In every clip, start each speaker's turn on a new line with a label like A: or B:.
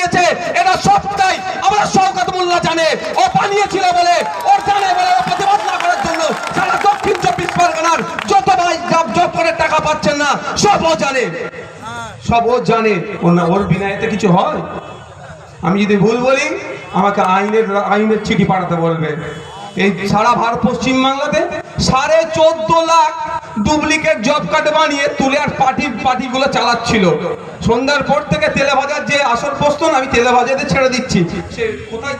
A: বানিয়েছে এটা সবটাই আমরা শওকত মোল্লা জানে। ও বানিয়েছিল বলে ওর জানে বলে ও প্রতিবাদ না করার জন্য সারা দক্ষিণ 24 পরগনার যত ভাই জব করে টাকা পাচ্ছেন না সব ও জানে, সব ও জানে। ওর বিনা এতে কিছু হয়? আমি যদি ভুল বলি আমাকে আইনের চিঠি পাঠাতে বলবে। এই সারা ভারত পশ্চিম বাংলাতে 14.5 লাখ ডুপ্লিকেট জব কার্ড বানিয়ে তুলে আর পার্টিগুলো চালাচ্ছিল। সন্ধ্যার পর থেকে তেলে ভাজার যে আসর বসতো না, আমি তেলে ভাজাতে ছেড়ে দিচ্ছি, সে কোথায়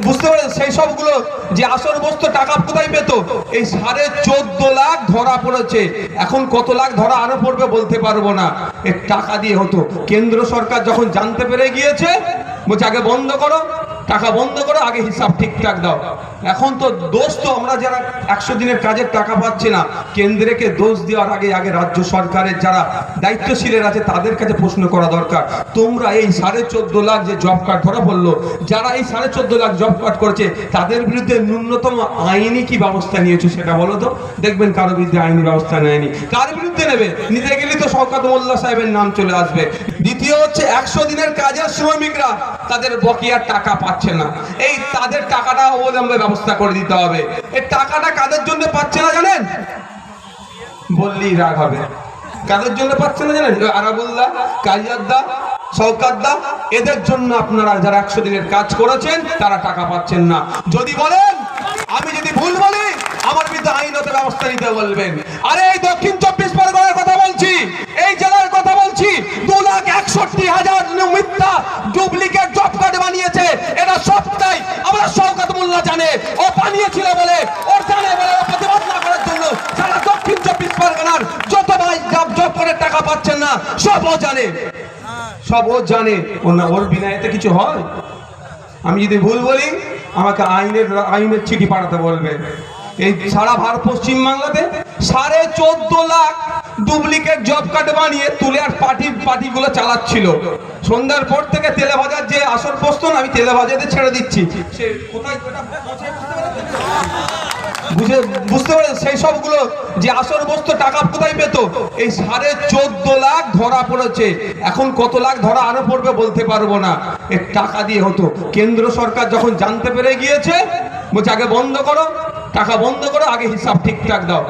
A: বুঝতে পারে সেই সবগুলো যে আসর বসতো টাকা কোথায় পেত? এই 14.5 লাখ ধরা পড়েছে। এখন কত লাখ ধরা আরো পড়বে বলতে পারবো না। এর টাকা দিয়ে হতো। কেন্দ্র সরকার যখন জানতে পেরে গিয়েছে বলছে আগে বন্ধ করো, টাকা বন্ধ করো, আগে হিসাব ঠিকঠাক দাও। এখন তো দোষ তো আমরা যারা 100 দিনের কাজের টাকা পাচ্ছি না, কেন্দ্রকে দোষ দেওয়ার আগে রাজ্য সরকারের যারা দায়িত্বশীলের আছে তাদের কাছে প্রশ্ন করা দরকার। তোমরা এই 14.5 লাখ যে জব কার্ড ধরা পড়লো, যারা এই 14.5 লাখ জব কার্ড করেছে তাদের বিরুদ্ধে ন্যূনতম আইনি কি ব্যবস্থা নিয়েছো সেটা বলো তো। দেখবেন কারো বিরুদ্ধে আইনি ব্যবস্থা নেয়নি। কার বিরুদ্ধে নেবে? নিতে গেলে তো শওকত মোল্লা সাহেবের নাম চলে আসবে। দ্বিতীয় হচ্ছে 100 দিনের কাজের শ্রমিকরা তাদের বকেয়ার টাকা পাচ্ছে না, এই তাদের টাকাটা অবলম্বে ব্যবস্থা করে দিতে হবে। এই টাকাটা কাদের জন্য পাচ্ছে না জানেন? বললেই রাগ হবে। কাদের জন্য পাচ্ছে না জানেন? আরাবুল্লাহ, কাইয়াদ্দা, শওকতদা, এদের জন্য আপনারা যারা 100 দিনের কাজ করেছেন তারা টাকা পাচ্ছেন না। যদি বলেন আমি যদি ভুল বলি আমার বিরুদ্ধে আইনত ব্যবস্থা নিতে বলবেন। আরে এই দক্ষিণ 24 পরগনার কথা বলছি, এই জেলার কথা বলছি। 2,61,000 মিথ্যা ডুপ্লিকেট জব কার্ড বানিয়েছে এটা সবটাই আমরা শওকত মোল্লা জানে। ও বানিয়েছিল বলে ওর জানে বলে ও প্রতিবাদ না করার জন্য সারা দক্ষিণ 24 পরগনার যত ভাই জব করে টাকা পাচ্ছেন না সব ও জানে, সব ও জানে। ওর বিনা এতে কিছু হয়? আমি যদি ভুল বলি আমাকে আইনের চিঠি পাঠাতে বলবে। এই সারা ভারত পশ্চিম বাংলাতে 14.5 লাখ ডুপ্লিকেট জব কার্ড বানিয়ে তুলে আর পার্টিগুলো চালাচ্ছিল। সন্ধ্যার পর থেকে তেলে ভাজার যে আসর বসতো না, আমি তেলে ভাজাতে ছেড়ে দিচ্ছি, সে কোথায় বুঝতে পারে সেই সবগুলো যে আসর বসতো টাকা কোথায় পেত? এই 14.5 লাখ ধরা পড়েছে। এখন কত লাখ ধরা আরো পড়বে বলতে পারবো না। এর টাকা দিয়ে হতো। কেন্দ্র সরকার যখন জানতে পেরে গিয়েছে বলছে আগে বন্ধ করো, টাকা বন্ধ করো, আগে হিসাব ঠিকঠাক দাও।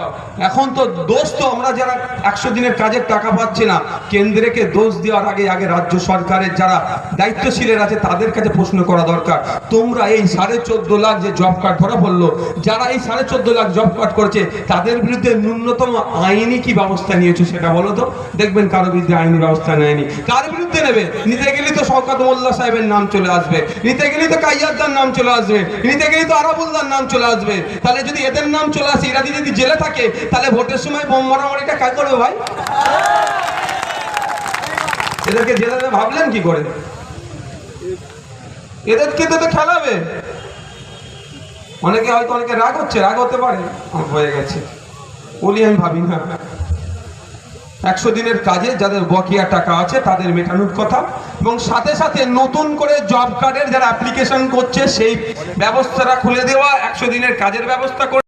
A: এখন তো দোষ তো আমরা যারা 100 দিনের কাজের টাকা পাচ্ছি না, কেন্দ্রকে দোষ দেওয়ার আগে রাজ্য সরকারের যারা দায়িত্বশীলের আছে তাদের কাছে প্রশ্ন করা দরকার। তোমরা এই 14.5 লাখ যে জব কার্ড ধরা পড়লো, যারা এই 14.5 লাখ জব কার্ড করেছে তাদের বিরুদ্ধে ন্যূনতম আইনি কি ব্যবস্থা নিয়েছো সেটা বলো তো। দেখবেন কারো বিরুদ্ধে আইনি ব্যবস্থা নেয়নি। কার বিরুদ্ধে নেবে? নিতে গেলে তো শওকত মোল্লা সাহেবের নাম চলে আসবে, নিতে গেলে তো কাইয়াদ্দার নাম চলে আসবে, নিতে গেলে তো আরাবুল্লাহর নাম চলে আসবে। তাহলে যদি এদের নাম চলে আসে, এরা যদি জেলে থাকে, তাহলে ভোটের সময় বোম মারামারিটা কাজ করবে ভাই? এদেরকে জেলে ভাবলেন কি করে? এদেরকে তো খেলাবে। অনেকে হয়তো অনেকে রাগ হচ্ছে, রাগ হতে পারে, হয়ে গেছে বলি আমি ভাবি না। 100 দিনের কাজে যাদের বকেয়া টাকা আছে তাদের মেটানোর কথা, এবং সাথে সাথে নতুন করে জব কার্ডের যারা অ্যাপ্লিকেশন করছে সেই ব্যবস্থাটা খুলে দেওয়া, 100 দিনের কাজের ব্যবস্থা করে